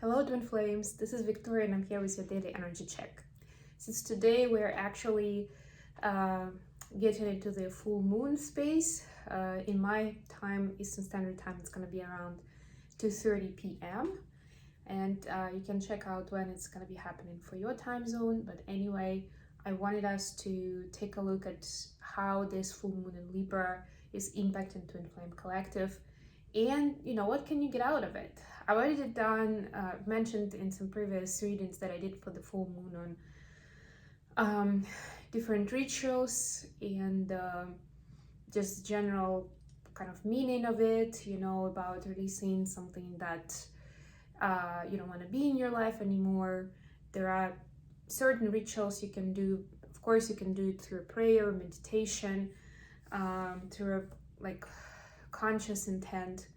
Hello Twin Flames, this is Victoria and I'm here with your daily energy check. Since today we're actually getting into the full moon space, in my time, Eastern Standard Time, it's going to be around 2:30 p.m. And you can check out when it's going to be happening for your time zone. But anyway, I wanted us to take a look at how this full moon in Libra is impacting Twin Flame Collective. And what can you get out of it? I already mentioned in some previous readings that I did for the full moon on different rituals and just general kind of meaning of it, about releasing something that you don't want to be in your life anymore. There are certain rituals you can do. Of course, you can do it through prayer, meditation, through conscious intent,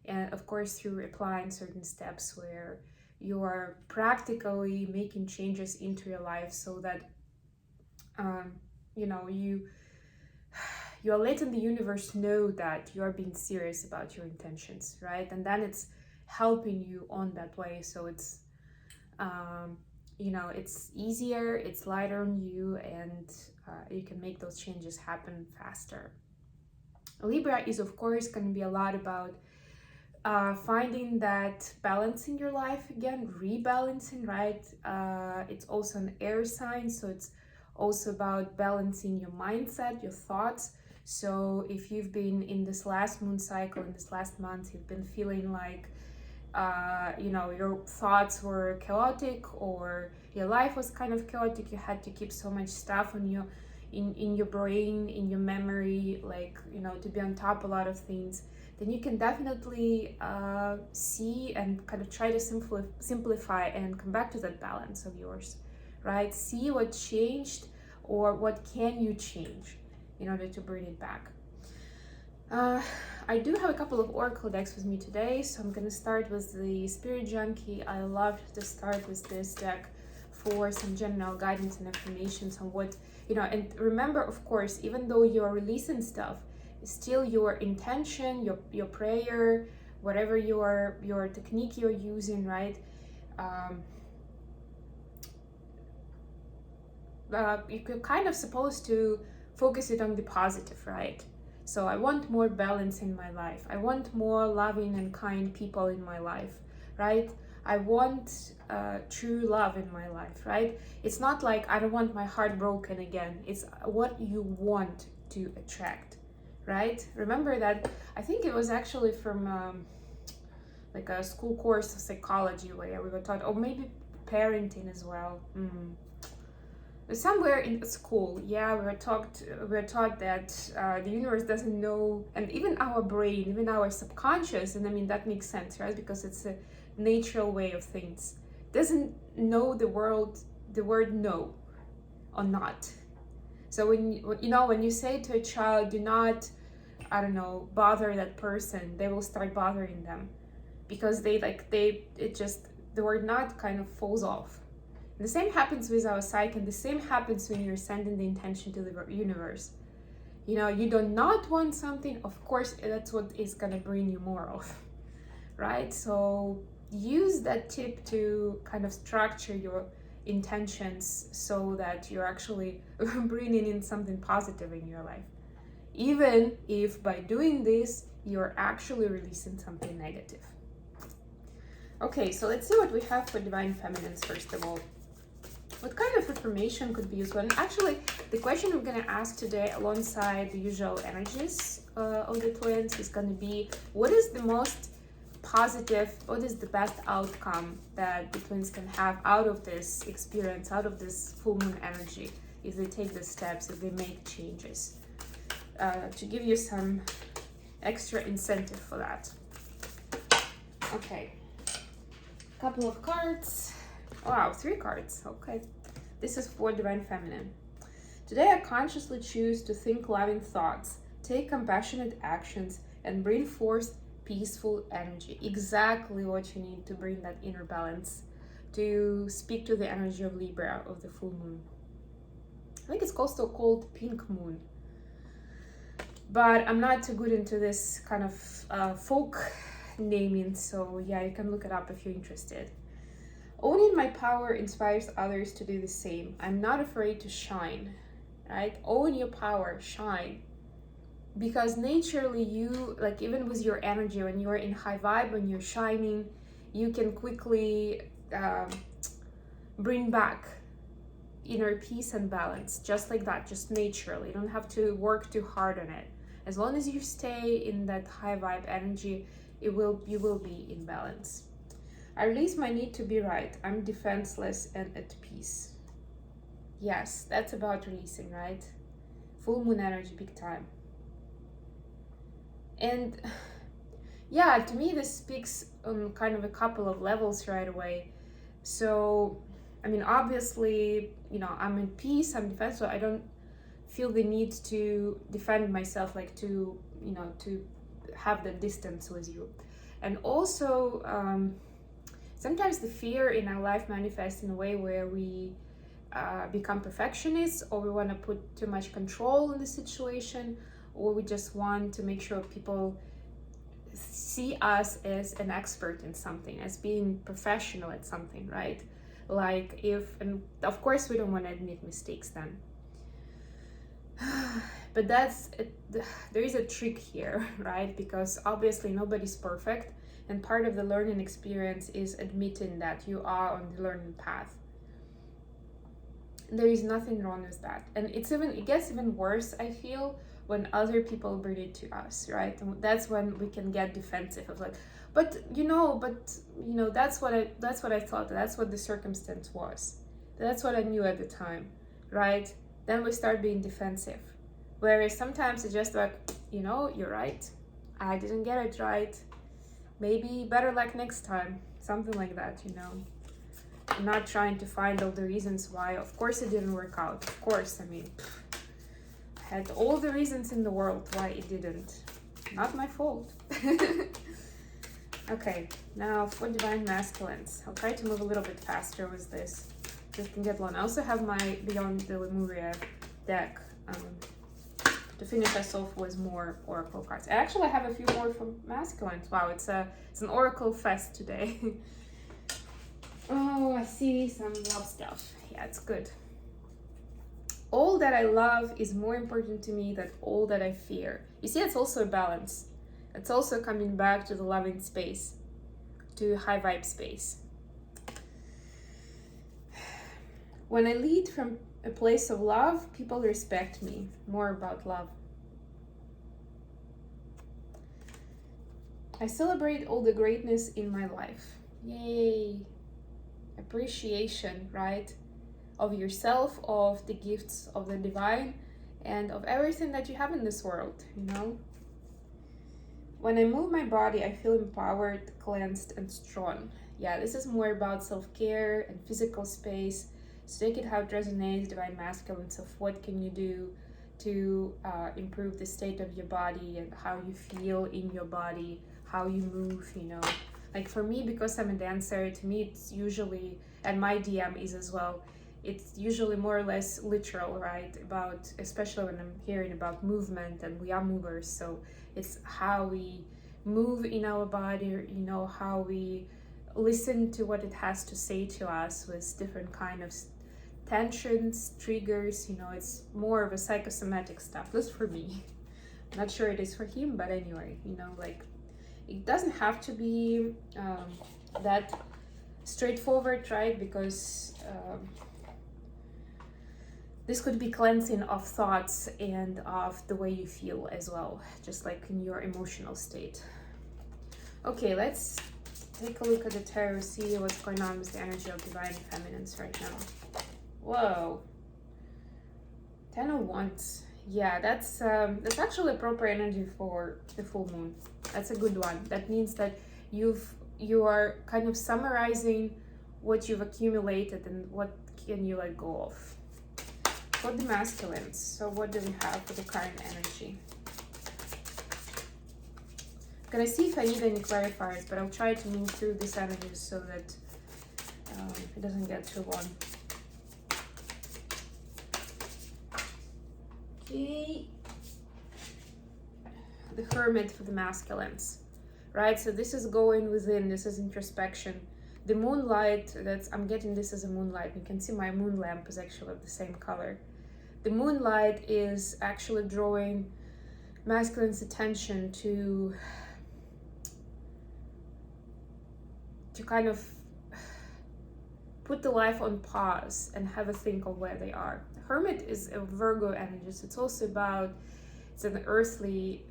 and of course through applying certain steps where you are practically making changes into your life so that you're letting the universe know that you are being serious about your intentions, right? And then it's helping you on that way, so it's it's easier, it's lighter on you, and you can make those changes happen faster. Libra is of course going to be a lot about finding that balance in your life again, rebalancing, right? It's also an air sign, so it's also about balancing your mindset, your thoughts. So if you've been in this last moon cycle, in this last month, you've been feeling like your thoughts were chaotic, or your life was kind of chaotic, you had to keep so much stuff on you in your brain, in your memory, to be on top of a lot of things, then you can definitely see and kind of try to simplify and come back to that balance of yours, right? See what changed or what can you change in order to bring it back. I do have a couple of oracle decks with me today, so I'm going to start with the Spirit Junkie. I love to start with this deck for some general guidance and information on what, and remember, of course, even though you're releasing stuff, still your intention, your prayer, whatever your technique you're using, right? You're kind of supposed to focus it on the positive, right? So I want more balance in my life. I want more loving and kind people in my life, right? I want true love in my life, right? It's not like I don't want my heart broken again. It's what you want to attract, right? Remember that, I think it was actually from like a school course of psychology where we were taught, or maybe parenting as well. Somewhere in school, yeah, we were taught that the universe doesn't know, and even our brain, even our subconscious, and I mean that makes sense, right? Because it's a natural way of things, doesn't know the word no or not. So when you say to a child, do not, bother that person, they will start bothering them because the word not kind of falls off. And the same happens with our psyche, and the same happens when you're sending the intention to the universe. You do not want something, of course, that's what is going to bring you more of, right? So use that tip to kind of structure your intentions so that you're actually bringing in something positive in your life, even if by doing this you're actually releasing something negative. Okay, so let's see what we have for divine feminines. First of all, what kind of information could be useful? And actually, the question we're going to ask today, alongside the usual energies of the twins, is going to be, what is the most positive, what is the best outcome that the twins can have out of this experience, out of this full moon energy, if they take the steps, if they make changes, to give you some extra incentive for that. Okay, couple of cards. Wow, 3 cards. Okay, this is for divine feminine. Today I consciously choose to think loving thoughts, take compassionate actions, and bring forth peaceful energy. Exactly what you need to bring that inner balance, to speak to the energy of Libra, of the full moon. I think it's also called pink moon, but I'm not too good into this kind of folk naming, so yeah, you can look it up if you're interested. Owning my power inspires others to do the same. I'm not afraid to shine, right? Own your power, shine. Because naturally you, like even with your energy, when you're in high vibe, when you're shining, you can quickly bring back inner peace and balance, just like that, just naturally. You don't have to work too hard on it. As long as you stay in that high vibe energy, you will be in balance. I release my need to be right. I'm defenseless and at peace. Yes, that's about releasing, right? Full moon energy, big time. And yeah, to me, this speaks on kind of a couple of levels right away. So, I mean, obviously, you know, I'm in peace, I'm defenseless, so I don't feel the need to defend myself, like to, you know, to have the distance with you. And also, sometimes the fear in our life manifests in a way where we become perfectionists, or we want to put too much control in the situation, or we just want to make sure people see us as an expert in something, as being professional at something, right? Like if, and of course we don't want to admit mistakes then. But there is a trick here, right? Because obviously nobody's perfect, and part of the learning experience is admitting that you are on the learning path. There is nothing wrong with that. And it gets even worse, I feel, when other people bring it to us, right? And that's when we can get defensive of like, but you know, that's what I thought, that's what the circumstance was, that's what I knew at the time, right? Then we start being defensive. Whereas sometimes it's just like, you know, you're right, I didn't get it right, maybe better luck next time, something like that, you know. I'm not trying to find all the reasons why. Of course it didn't work out, of course, I mean, I had all the reasons in the world why it didn't. Not my fault. Okay, now for divine masculines. I'll try to move a little bit faster with this. This can get long. I also have my Beyond the Lemuria deck to finish us off with more oracle cards. I actually have a few more from masculines. Wow, it's an oracle fest today. Oh, I see some love stuff. Yeah, it's good. All that I love is more important to me than all that I fear. You see, it's also a balance. It's also coming back to the loving space, to high vibe space. When I lead from a place of love, people respect me. More about love. I celebrate all the greatness in my life. Yay! Appreciation, right? Of yourself, of the gifts of the divine, and of everything that you have in this world, you know? When I move my body, I feel empowered, cleansed, and strong. Yeah, this is more about self-care and physical space. So take it how it resonates, divine masculines, of what can you do to improve the state of your body and how you feel in your body, how you move, you know. Like for me, because I'm a dancer, to me it's usually, and my DM is as well, it's usually more or less literal, right? About, especially when I'm hearing about movement, and we are movers, so it's how we move in our body, you know, how we listen to what it has to say to us with different kind of tensions, triggers, you know, it's more of a psychosomatic stuff, at least for me. I'm not sure it is for him, but anyway, you know, like, it doesn't have to be that straightforward, right? Because this could be cleansing of thoughts and of the way you feel as well, just like in your emotional state. Okay, let's take a look at the tarot, see what's going on with the energy of divine feminines right now. Whoa, 10 of Wands. Yeah, that's actually a proper energy for the full moon. That's a good one. That means that you are kind of summarizing what you've accumulated and what can you let go of. For the masculines, so what do we have for the current energy? I'm gonna see if I need any clarifiers, but I'll try to move through this energy so that it doesn't get too long. Okay. The Hermit for the masculines, right? So this is going within, this is introspection. The moonlight, I'm getting this as a moonlight. You can see my moon lamp is actually of the same color. The moonlight is actually drawing masculine's attention to kind of put the life on pause and have a think of where they are. Hermit is a Virgo energy, so it's also about, it's an earthy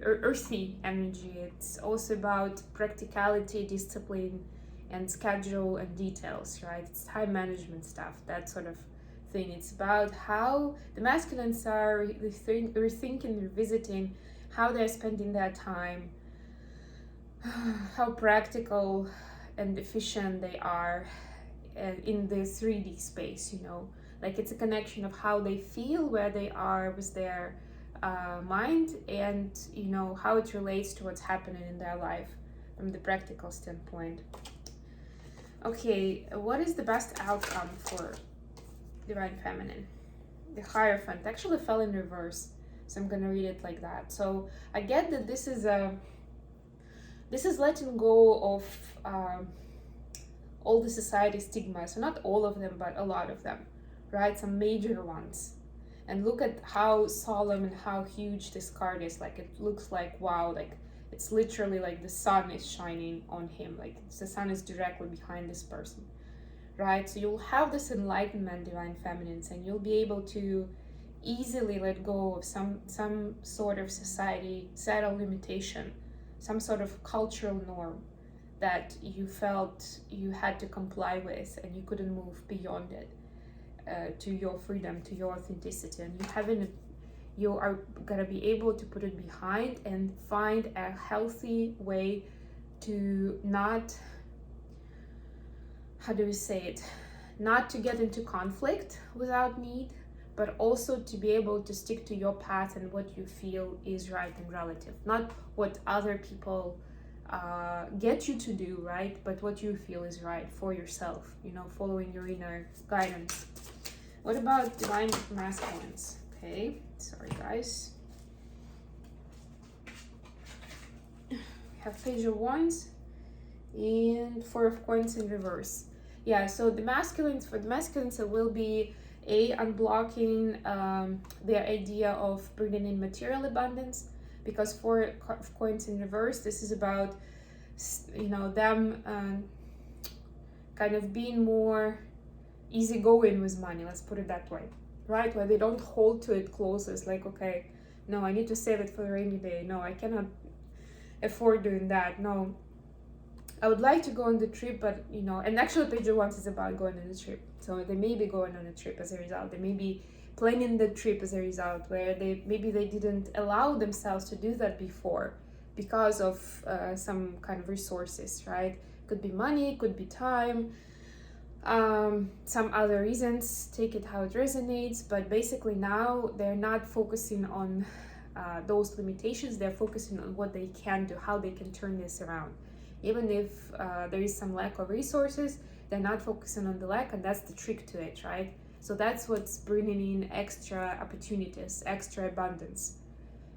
energy. It's also about practicality, discipline, and schedule and details, right? It's time management stuff, that sort of thing. It's about how the masculines are rethinking, revisiting how they're spending their time, how practical and efficient they are in the 3D space, you know, like it's a connection of how they feel, where they are with their mind, and you know how it relates to what's happening in their life from the practical standpoint. Okay, what is the best outcome for Divine Feminine? The Hierophant actually fell in reverse, so I'm gonna read it like that. So I get that this is letting go of all the society stigmas. So not all of them, but a lot of them, right? Some major ones. And look at how solemn and how huge this card is. Like it looks like, wow, like it's literally like the sun is shining on him. Like the sun is directly behind this person, right? So you'll have this enlightenment, Divine Feminines, and you'll be able to easily let go of some sort of society set limitation, some sort of cultural norm that you felt you had to comply with and you couldn't move beyond it, to your freedom, to your authenticity. And you are gonna be able to put it behind and find a healthy way to not, how do we say it, not to get into conflict without need, but also to be able to stick to your path and what you feel is right and relative, not what other people get you to do, right, but what you feel is right for yourself, you know, following your inner guidance. What about Divine Masculines? Okay, sorry guys. We have Page of Wands and Four of Coins in reverse. Yeah, so for the masculines, it will be unblocking their idea of bringing in material abundance, because Four of Coins in reverse, this is about, you know, them kind of being more easygoing with money, let's put it that way, right? Where they don't hold to it closely. It's like, okay, no, I need to save it for the rainy day. No, I cannot afford doing that. No, I would like to go on the trip, but you know, and actually Page of Wands is about going on a trip. So they may be going on a trip as a result. They may be planning the trip as a result, where maybe they didn't allow themselves to do that before because of some kind of resources, right? Could be money, could be time, some other reasons, take it how it resonates. But basically now they're not focusing on those limitations. They're focusing on what they can do, how they can turn this around. Even if there is some lack of resources, they're not focusing on the lack, and that's the trick to it, right? So that's what's bringing in extra opportunities, extra abundance,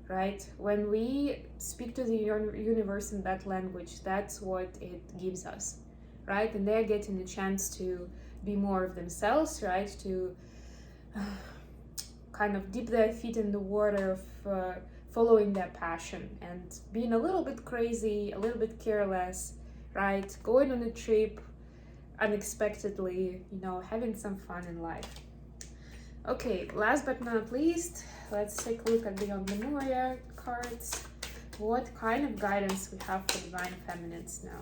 right? When we speak to the universe in that language, that's what it gives us, right? And they're getting the chance to be more of themselves, right? To kind of dip their feet in the water of following their passion and being a little bit crazy, a little bit careless, right? Going on a trip unexpectedly, you know, having some fun in life. Okay, last but not least, let's take a look at Beyond Memoria cards. What kind of guidance we have for Divine Feminines now?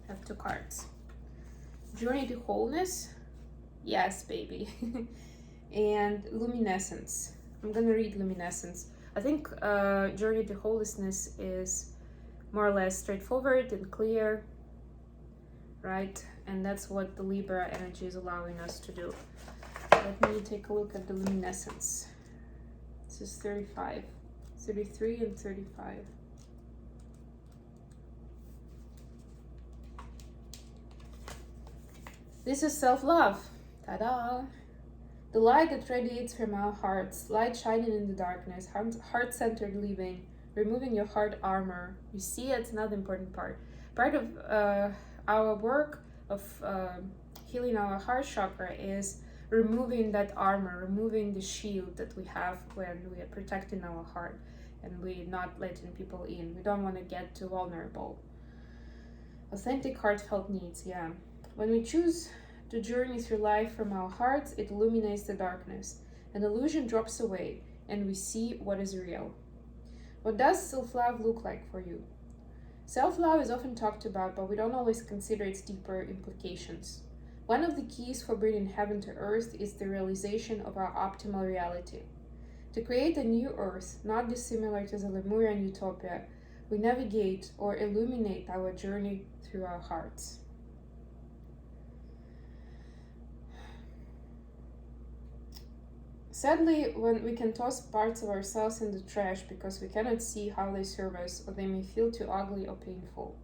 Have two cards. Journey to Wholeness. Yes, baby. And Luminescence. I'm gonna read Luminescence. I think Journey to Wholeness is more or less straightforward and clear, right? And that's what the Libra energy is allowing us to do. Let me take a look at the Luminescence. This is 35, 33 and 35. This is self-love. Ta-da! The light that radiates from our hearts, light shining in the darkness, heart-centered living, removing your heart armor. You see, it's another important part. Part of our work of healing our heart chakra is removing that armor, removing the shield that we have when we are protecting our heart and we're not letting people in. We don't want to get too vulnerable. Authentic heartfelt needs, yeah. When we choose to journey through life from our hearts, it illuminates the darkness. An illusion drops away, and we see what is real. What does self-love look like for you? Self-love is often talked about, but we don't always consider its deeper implications. One of the keys for bringing heaven to earth is the realization of our optimal reality. To create a new earth, not dissimilar to the Lemurian utopia, we navigate or illuminate our journey through our hearts. Sadly, when we can toss parts of ourselves in the trash because we cannot see how they serve us or they may feel too ugly or painful.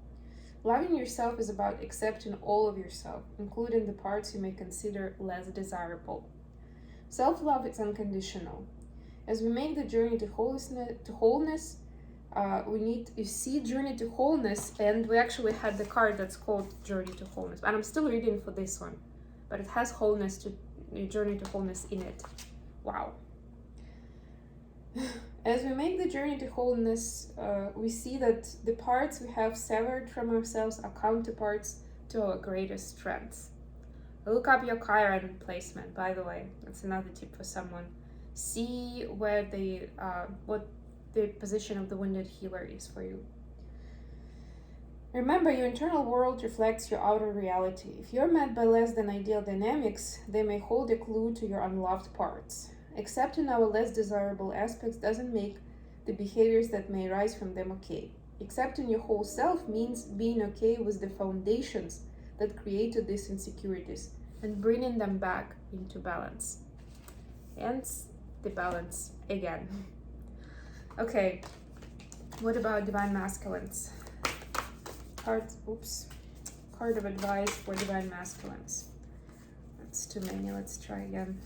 Loving yourself is about accepting all of yourself, including the parts you may consider less desirable. Self-love is unconditional. As we make the journey to wholeness, we need to see Journey to Wholeness, and we actually had the card that's called Journey to Wholeness, and I'm still reading for this one, but it has Journey to Wholeness in it. Wow. As we make the journey to wholeness, we see that the parts we have severed from ourselves are counterparts to our greatest strengths. Look up your Chiron placement, by the way. That's another tip for someone. See where what the position of the wounded healer is for you. Remember, your internal world reflects your outer reality. If you're met by less than ideal dynamics, they may hold a clue to your unloved parts. Accepting our less desirable aspects doesn't make the behaviors that may arise from them okay. Accepting your whole self means being okay with the foundations that created these insecurities and bringing them back into balance. Hence, the balance again. Okay, what about divine masculines? Card of advice for divine masculines. That's too many. Let's try again.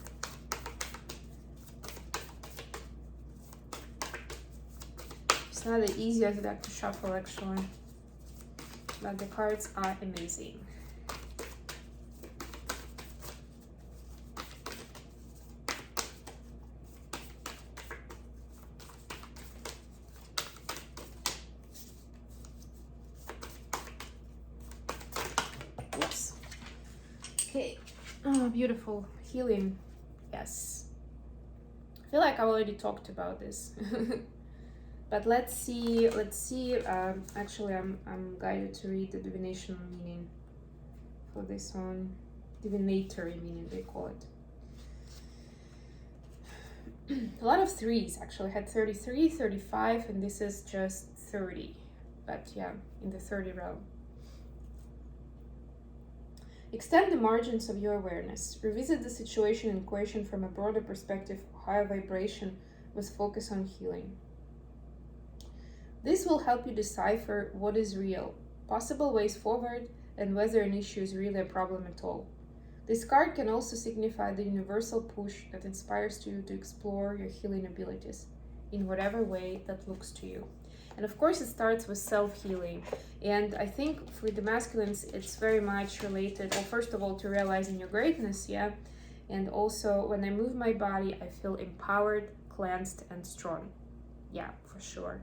It's not the easiest deck to shuffle actually, but the cards are amazing. Oops. Okay. Oh, beautiful. Healing. Yes. I feel like I already talked about this. But let's see. Actually, I'm guided to read the divinational meaning for this one. Divinatory meaning, they call it. A lot of threes, actually. I had 33, 35, and this is just 30. But yeah, in the 30 realm. Extend the margins of your awareness. Revisit the situation in question from a broader perspective, higher vibration, with focus on healing. This will help you decipher what is real, possible ways forward, and whether an issue is really a problem at all. This card can also signify the universal push that inspires you to explore your healing abilities in whatever way that looks to you. And of course, it starts with self-healing. And I think for the masculines, it's very much related, well, first of all, to realizing your greatness, yeah? And also, when I move my body, I feel empowered, cleansed, and strong. Yeah, for sure.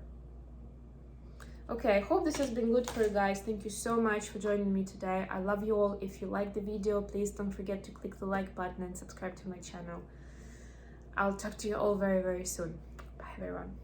Okay, I hope this has been good for you guys. Thank you so much for joining me today. I love you all. If you liked the video, please don't forget to click the like button and subscribe to my channel. I'll talk to you all very, very soon. Bye, everyone.